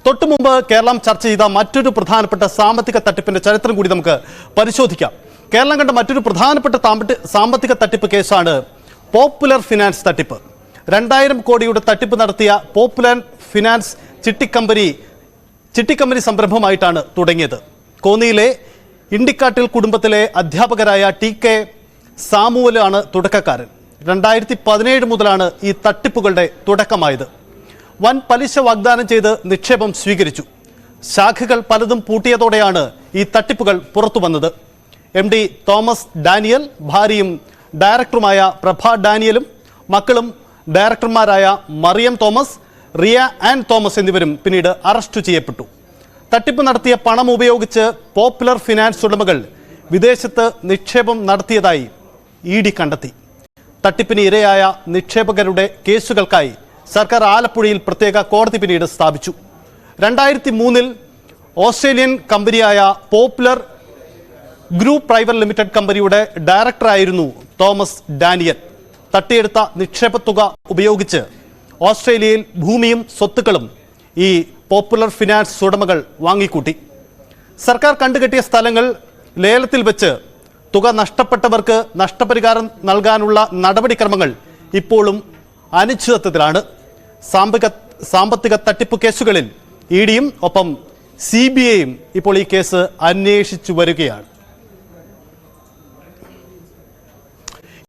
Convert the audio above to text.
തൊട്ടുമുമ്പ് കേരളം ചർച്ച ചെയ്ത മറ്റൊരു പ്രധാനപ്പെട്ട സാമ്പത്തിക തട്ടിപ്പിന്റെ ചരിത്രം കൂടി നമുക്ക് പരിശോധിക്കാം. കേരളം കണ്ട മറ്റൊരു പ്രധാനപ്പെട്ട സാമ്പത്തിക തട്ടിപ്പ് കേസാണ് പോപ്പുലർ ഫിനാൻസ് തട്ടിപ്പ്. 2000 കോടിയുടെ തട്ടിപ്പ് നടത്തിയ പോപ്പുലർ ഫിനാൻസ് ചിട്ടിക്കമ്പനി സംരംഭമായിട്ടാണ് തുടങ്ങിയത്. കോന്നിയിലെ ഇണ്ടിക്കാട്ടിൽ കുടുംബത്തിലെ അധ്യാപകരായ TK സാമുവലാണ് തുടക്കക്കാരൻ. 2017 മുതലാണ് ഈ തട്ടിപ്പുകളുടെ തുടക്കമായത്. വൻ പലിശ വാഗ്ദാനം ചെയ്ത് നിക്ഷേപം സ്വീകരിച്ചു. ശാഖകൾ പലതും പൂട്ടിയതോടെയാണ് ഈ തട്ടിപ്പുകൾ പുറത്തു വന്നത്. MD തോമസ് ഡാനിയൽ, ഭാര്യയും ഡയറക്ടറുമായ പ്രഭ ഡാനിയലും മക്കളും ഡയറക്ടർമാരായ മറിയം തോമസ്, റിയ ആൻ തോമസ് എന്നിവരും പിന്നീട് അറസ്റ്റ് ചെയ്യപ്പെട്ടു. തട്ടിപ്പ് നടത്തിയ പണം ഉപയോഗിച്ച് പോപ്പുലർ ഫിനാൻസ് ഉടമകൾ വിദേശത്ത് നിക്ഷേപം നടത്തിയതായി ED കണ്ടെത്തി. തട്ടിപ്പിന് ഇരയായ നിക്ഷേപകരുടെ കേസുകൾക്കായി സർക്കാർ ആലപ്പുഴയിൽ പ്രത്യേക കോടതി പിന്നീട് സ്ഥാപിച്ചു. 2003 ഓസ്ട്രേലിയൻ കമ്പനിയായ പോപ്പുലർ ഗ്രൂപ്പ് പ്രൈവറ്റ് ലിമിറ്റഡ് കമ്പനിയുടെ ഡയറക്ടറായിരുന്നു തോമസ് ഡാനിയൽ. തട്ടിയെടുത്ത നിക്ഷേപത്തുക ഉപയോഗിച്ച് ഓസ്ട്രേലിയയിൽ ഭൂമിയും സ്വത്തുക്കളും ഈ പോപ്പുലർ ഫിനാൻസ് ഉടമകൾ വാങ്ങിക്കൂട്ടി. സർക്കാർ കണ്ടുകെട്ടിയ സ്ഥലങ്ങൾ ലേലത്തിൽ വെച്ച് തുക നഷ്ടപ്പെട്ടവർക്ക് നഷ്ടപരിഹാരം നൽകാനുള്ള നടപടിക്രമങ്ങൾ ഇപ്പോഴും അനിശ്ചിതത്വത്തിലാണ്. സാമ്പത്തിക തട്ടിപ്പ് കേസുകളിൽ EDയും ഒപ്പം CBIയും ഇപ്പോൾ ഈ കേസ് അന്വേഷിച്ചു വരികയാണ്.